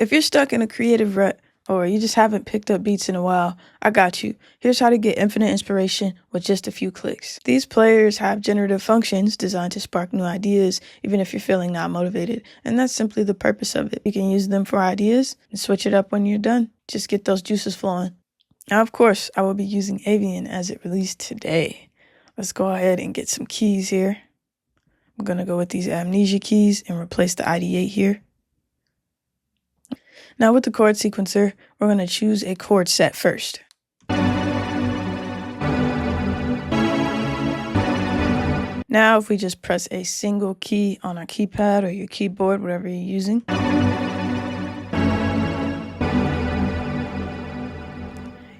If you're stuck in a creative rut or you just haven't picked up beats in a while, I got you. Here's how to get infinite inspiration with just a few clicks. These players have generative functions designed to spark new ideas, even if you're feeling not motivated. And that's simply the purpose of it. You can use them for ideas and switch it up when you're done. Just get those juices flowing. Now, of course, I will be using Avian as it released today. Let's go ahead and get some keys here. I'm going to go with these amnesia keys and replace the ID8 here. Now with the chord sequencer, we're going to choose a chord set first. Now if we just press a single key on our keypad or your keyboard, whatever you're using,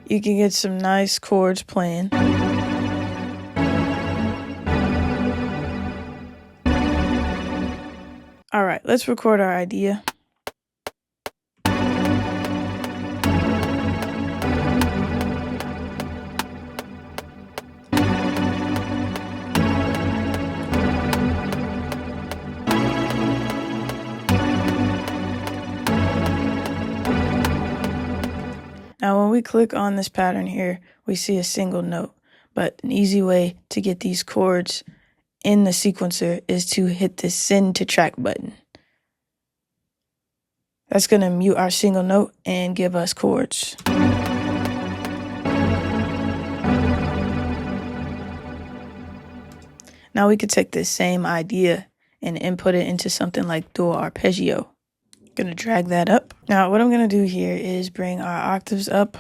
you can get some nice chords playing. All right, let's record our idea. Now, when we click on this pattern here, we see a single note, but an easy way to get these chords in the sequencer is to hit the send to track button. That's going to mute our single note and give us chords. Now we could take this same idea and input it into something like dual arpeggio. Gonna drag that up. Now what I'm gonna do here is bring our octaves up.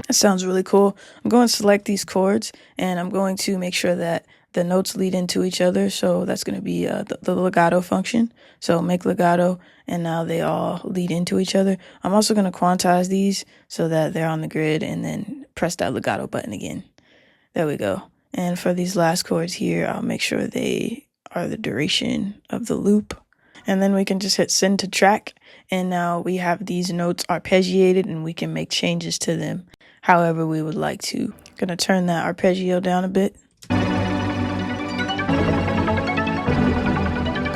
That sounds really cool. I'm going to select these chords and I'm going to make sure that the notes lead into each other. So that's going to be the legato function. So make legato, and now they all lead into each other. I'm also going to quantize these so that they're on the grid, and then press that legato button again. There we go. And for these last chords here, I'll make sure they are the duration of the loop. And then we can just hit send to track. And now we have these notes arpeggiated and we can make changes to them however we would like to. Gonna turn that arpeggio down a bit.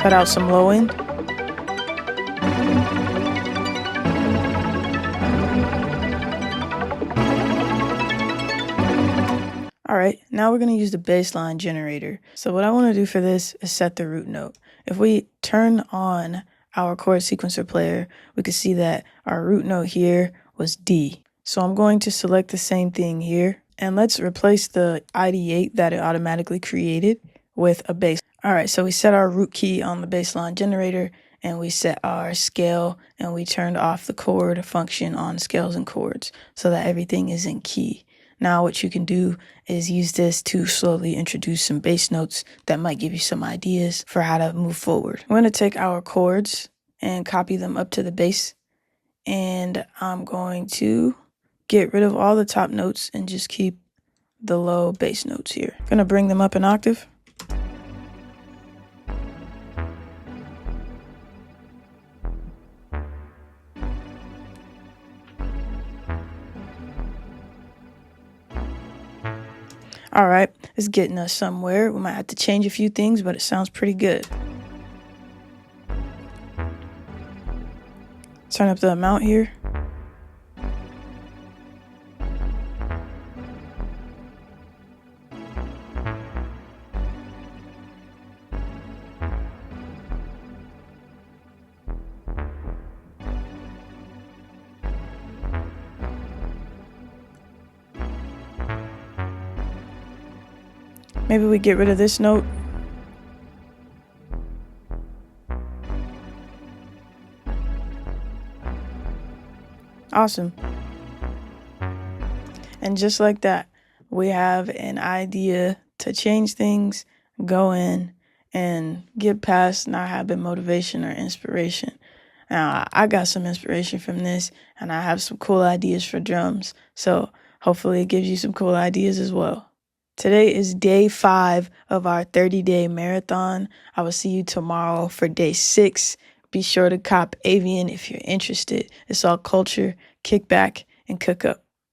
Cut out some low end. All right, now we're going to use the bassline generator. So what I want to do for this is set the root note. If we turn on our chord sequencer player, we can see that our root note here was D. So I'm going to select the same thing here, and let's replace the ID8 that it automatically created with a bass. All right, so we set our root key on the bassline generator, and we set our scale, and we turned off the chord function on scales and chords so that everything is in key. Now what you can do is use this to slowly introduce some bass notes that might give you some ideas for how to move forward. I'm going to take our chords and copy them up to the bass, and I'm going to get rid of all the top notes and just keep the low bass notes here. I'm going to bring them up an octave. All right, it's getting us somewhere. We might have to change a few things, but it sounds pretty good. Turn up the amount here. Maybe we get rid of this note. Awesome. And just like that, we have an idea to change things, go in, and get past not having motivation or inspiration. Now, I got some inspiration from this, and I have some cool ideas for drums. So hopefully it gives you some cool ideas as well. Today is day 5 of our 30-day marathon. I will see you tomorrow for day 6. Be sure to cop Avian if you're interested. It's all Couture, Kickback, and cook up.